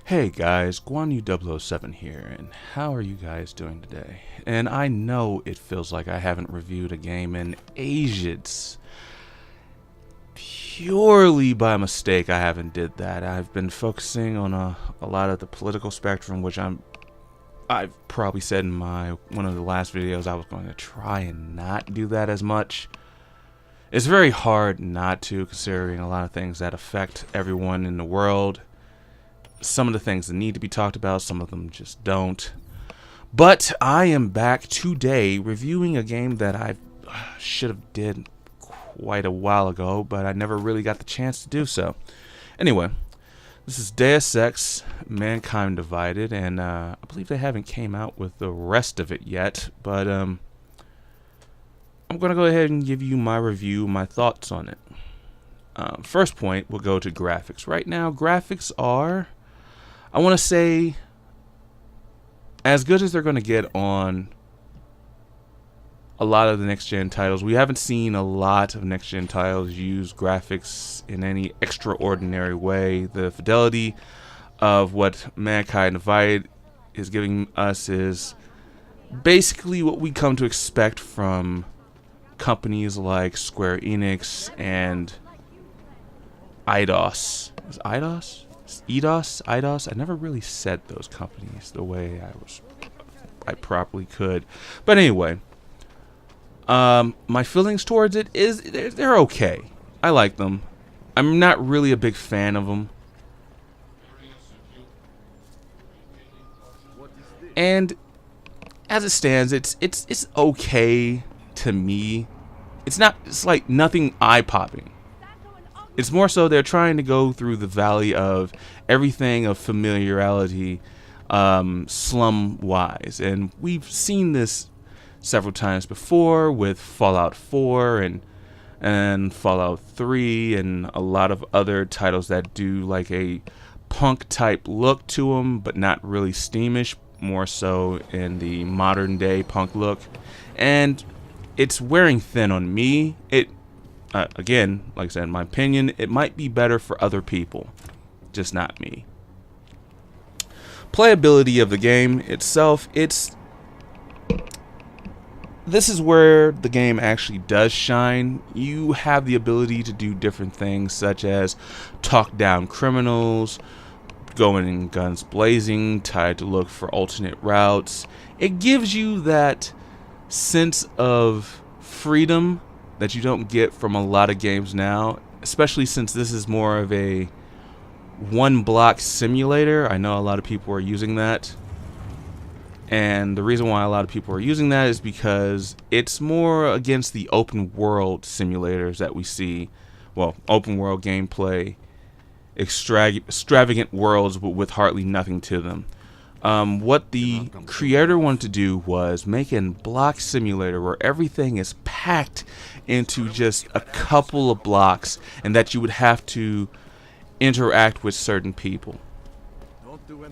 Hey guys, Guanyu007 here, and how are you guys doing today? And I know it feels like I haven't reviewed a game in ages. Purely by mistake I haven't did that. I've been focusing on a lot of the political spectrum, which I've probably said in one of the last videos I was going to try and not do that as much. It's very hard not to, considering a lot of things that affect everyone in the world. Some of the things that need to be talked about, some of them just don't. But I am back today reviewing a game that I should have did quite a while ago, but I never really got the chance to do so. Anyway, this is Deus Ex: Mankind Divided, and I believe they haven't came out with the rest of it yet, but I'm going to go ahead and give you my review, my thoughts on it. First point, we'll go to graphics. Right now, graphics are, I want to say, as good as they're going to get on a lot of the next-gen titles. We haven't seen a lot of next-gen titles use graphics in any extraordinary way. The fidelity of what Mankind Divided is giving us is basically what we come to expect from companies like Square Enix and Eidos. Is Eidos? Eidos? I never really said those companies the way I properly could. But anyway, my feelings towards it is they're okay. I like them. I'm not really a big fan of them. And as it stands, it's okay to me. It's like nothing eye-popping. It's more so they're trying to go through the valley of everything of familiarity, slum-wise. And we've seen this several times before with Fallout 4 and Fallout 3 and a lot of other titles that do like a punk-type look to them, but not really Steamish, more so in the modern-day punk look. And it's wearing thin on me. Again, like I said, in my opinion, it might be better for other people, just not me. Playability of the game itself, this is where the game actually does shine. You have the ability to do different things, such as talk down criminals, going in guns blazing, tied to look for alternate routes. It gives you that sense of freedom that you don't get from a lot of games now, especially since this is more of a one-block simulator. I know a lot of people are using that, and the reason why a lot of people are using that is because it's more against the open world simulators that we see. Well, open world gameplay, extravagant worlds with hardly nothing to them. What the creator wanted to do was make a block simulator where everything is packed into just a couple of blocks and that you would have to interact with certain people.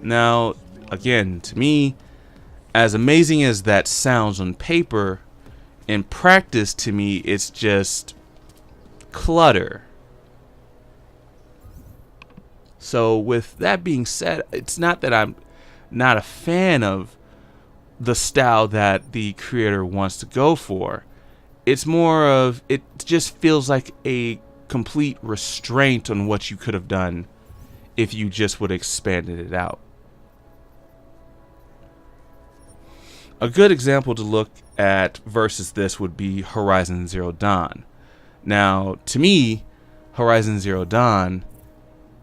Now, again, to me, as amazing as that sounds on paper, in practice, to me, it's just clutter. So with that being said, it's not that I'm not a fan of the style that the creator wants to go for. It's more of, it just feels like a complete restraint on what you could have done if you just would have expanded it out. A good example to look at versus this would be Horizon Zero Dawn. Now, to me, Horizon Zero Dawn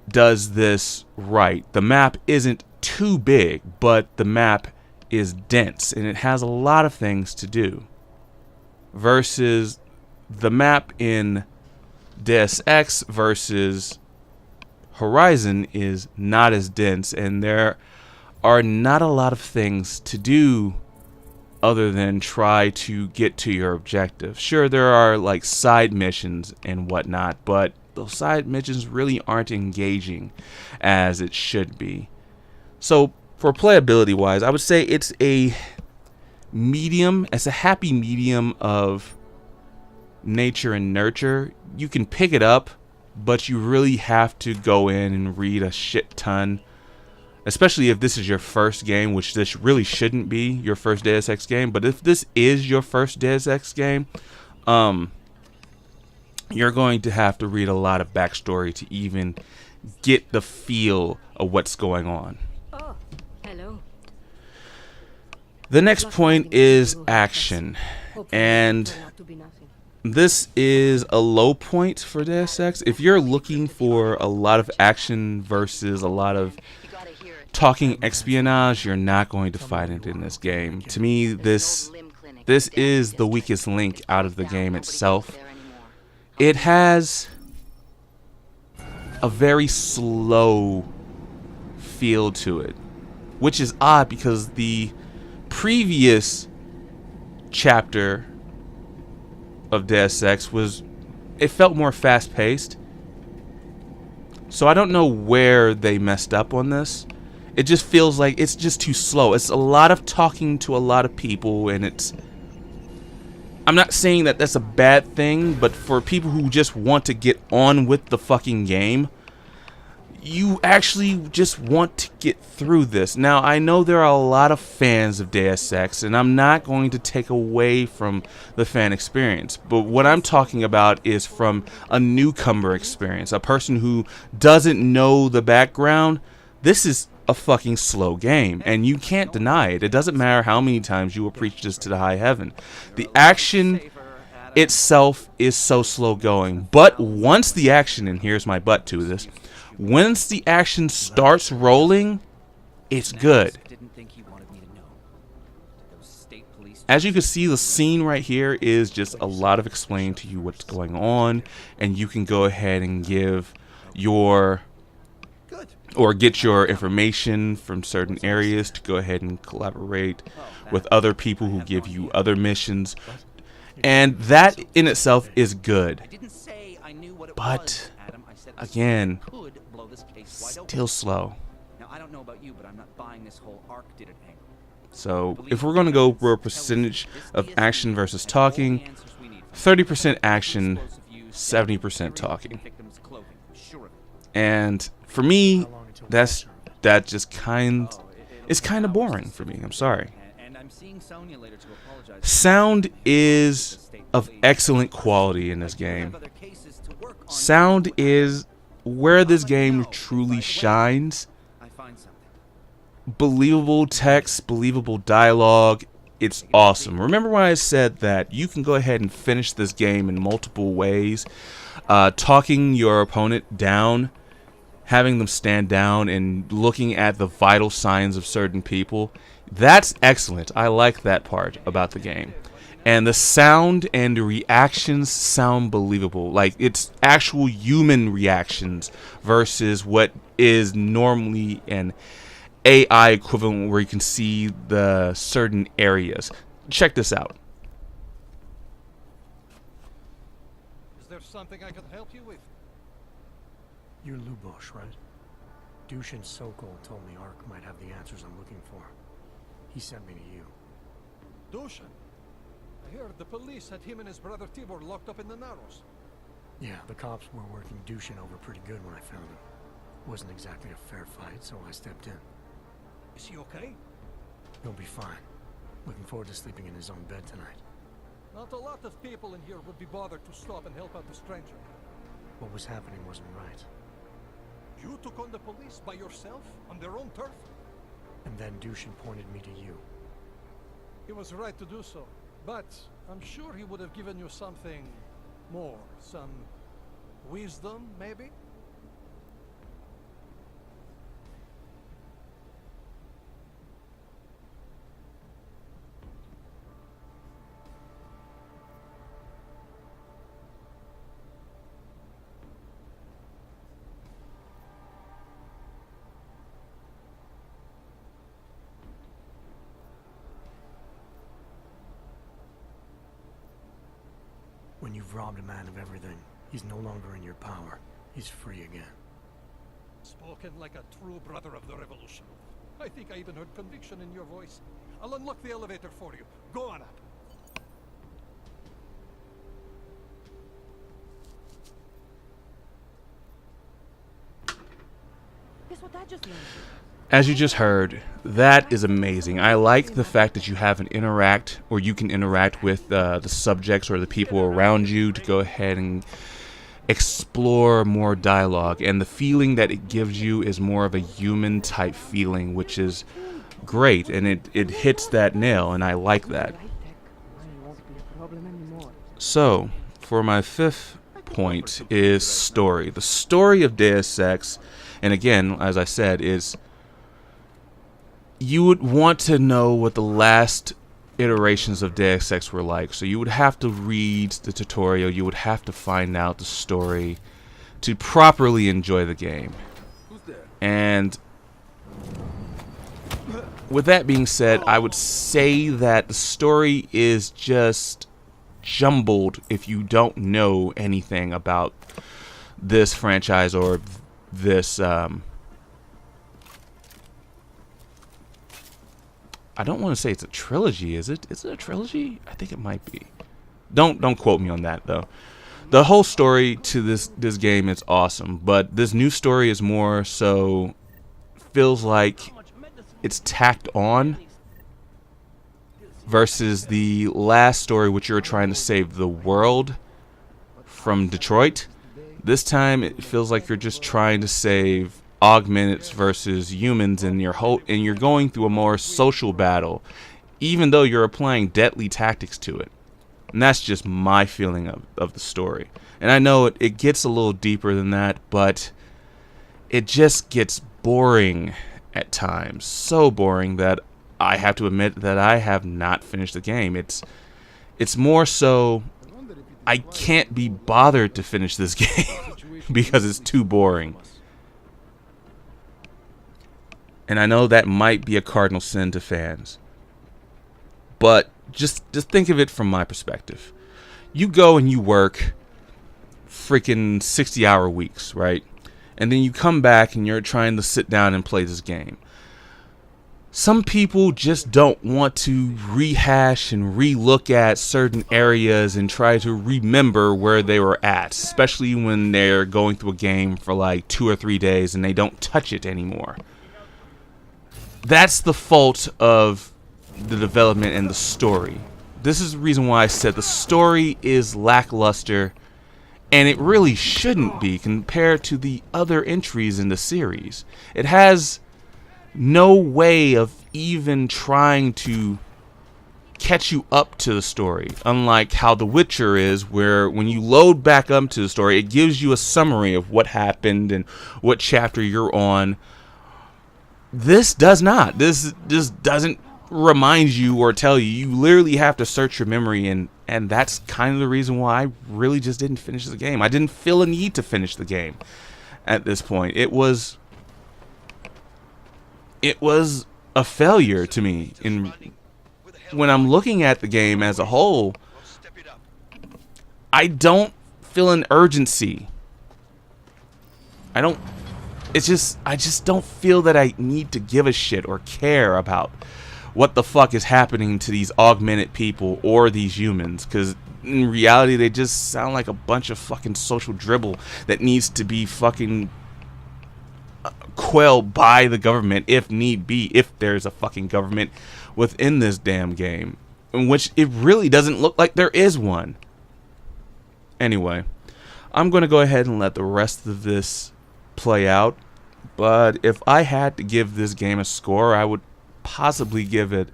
does this right. The map isn't too big, but the map is dense and it has a lot of things to do, versus the map in Deus Ex versus Horizon is not as dense, and there are not a lot of things to do other than try to get to your objective. Sure, there are like side missions and whatnot, but those side missions really aren't engaging as it should be. So for playability wise, I would say it's a medium. It's a happy medium of nature and nurture. You can pick it up, but you really have to go in and read a shit ton especially if this is your first game, which this really shouldn't be your first Deus Ex game. But if this is your first Deus Ex game, you're going to have to read a lot of backstory to even get the feel of what's going on. Oh, hello. The next point is action, and this is a low point for Deus Ex. If you're looking for a lot of action versus a lot of talking espionage, you're not going to find it in this game. To me, this is the weakest link out of the game itself. It has a very slow feel to it, which is odd because the previous chapter of Deus Ex it felt more fast-paced. So I don't know where they messed up on this. It just feels like it's just too slow. It's a lot of talking to a lot of people, and I'm not saying that that's a bad thing, but for people who just want to get on with the fucking game, you actually just want to get through this. Now, I know there are a lot of fans of Deus Ex, and I'm not going to take away from the fan experience, but what I'm talking about is from a newcomer experience, a person who doesn't know the background. This is a fucking slow game, and you can't deny it. It doesn't matter how many times you will preach this to the high heaven. The action itself is so slow going, but once the action, and here's my but to this, once the action starts rolling, it's good. As you can see, the scene right here is just a lot of explaining to you what's going on, and you can go ahead and give your get your information from certain areas to go ahead and collaborate with other people who give you other missions, and that in itself is good. But again, still slow. So if we're going to go for a percentage of action versus talking, 30% action, 70% talking. And for me, it's kind of boring for me. I'm sorry. Sound is of excellent quality in this game. Sound is where this game truly shines. Believable text, believable dialogue. It's awesome. Remember when I said that you can go ahead and finish this game in multiple ways, talking your opponent down, having them stand down, and looking at the vital signs of certain people. That's excellent. I like that part about the game. And the sound and the reactions sound believable. Like, it's actual human reactions versus what is normally an AI equivalent where you can see the certain areas. Check this out. Is there something I could help you with? You're Lubosh, right? Dushin Sokol told me Ark might have the answers I'm looking for. He sent me to you. Dushin? I heard the police had him and his brother Tibor locked up in the Narrows. Yeah, the cops were working Dushin over pretty good when I found him. Wasn't exactly a fair fight, so I stepped in. Is he okay? He'll be fine. Looking forward to sleeping in his own bed tonight. Not a lot of people in here would be bothered to stop and help out the stranger. What was happening wasn't right. You took on the police by yourself, on their own turf? And then Dushin pointed me to you. He was right to do so, but I'm sure he would have given you something more. Some wisdom, maybe? When you've robbed a man of everything, he's no longer in your power. He's free again. Spoken like a true brother of the revolution. I think I even heard conviction in your voice. I'll unlock the elevator for you. Go on up. 'Guess what I just learned? as you just heard, that is amazing. I like the fact that you have an interact, or you can interact with the subjects or the people around you to go ahead and explore more dialogue, and the feeling that it gives you is more of a human type feeling, which is great, and it hits that nail, and I like that. So for my fifth point is story. The story of Deus Ex, and again, as I said, is you would want to know what the last iterations of Deus Ex were like, so you would have to read the tutorial, you would have to find out the story to properly enjoy the game. And with that being said, I would say that the story is just jumbled if you don't know anything about this franchise or this I don't want to say it's a trilogy, is it? Is it a trilogy? I think it might be. Don't quote me on that though. The whole story to this game is awesome, but this new story is more so feels like it's tacked on versus the last story, which you're trying to save the world from Detroit. This time it feels like you're just trying to save augments versus humans, and you're going through a more social battle, even though you're applying deadly tactics to it. And that's just my feeling of the story. And I know it gets a little deeper than that, but it just gets boring at times. So boring that I have to admit that I have not finished the game. It's more so I can't be bothered to finish this game because it's too boring. And I know that might be a cardinal sin to fans, but just think of it from my perspective. You go and you work freaking 60-hour weeks, right? And then you come back and you're trying to sit down and play this game. Some people just don't want to rehash and relook at certain areas and try to remember where they were at, especially when they're going through a game for like 2 or 3 days and they don't touch it anymore. That's the fault of the development and the story. This is the reason why I said the story is lackluster, and it really shouldn't be compared to the other entries in the series. It has no way of even trying to catch you up to the story, unlike how The Witcher is, where when you load back up to the story, it gives you a summary of what happened and what chapter you're on. This does not. This just doesn't remind you or tell you. You literally have to search your memory, and that's kind of the reason why I really just didn't finish the game. I didn't feel a need to finish the game at this point. It was a failure to me. And when I'm looking at the game as a whole, I don't feel an urgency. I just don't feel that I need to give a shit or care about what the fuck is happening to these augmented people or these humans, because in reality they just sound like a bunch of fucking social dribble that needs to be fucking quelled by the government if need be, if there's a fucking government within this damn game, in which it really doesn't look like there is one. Anyway, I'm going to go ahead and let the rest of this play out, but if I had to give this game a score, I would possibly give it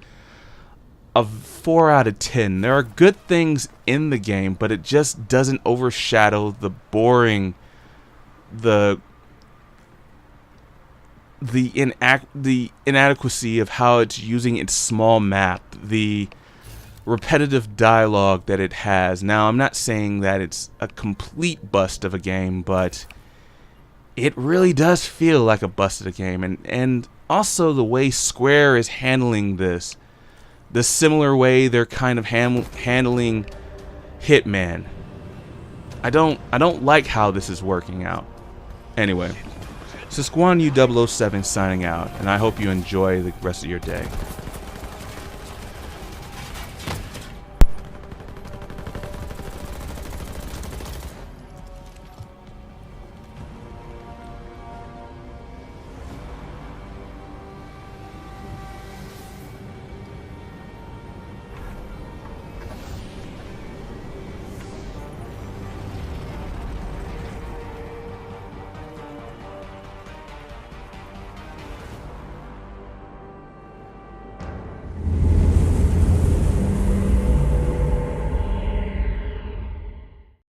a 4 out of 10. There are good things in the game, but it just doesn't overshadow the boring, the inadequacy of how it's using its small map, the repetitive dialogue that it has. Now, I'm not saying that it's a complete bust of a game, but it really does feel like a bust of a game. And also the way Square is handling this, the similar way they're kind of handling Hitman. I don't like how this is working out. Anyway, Sisquan U007 signing out, and I hope you enjoy the rest of your day.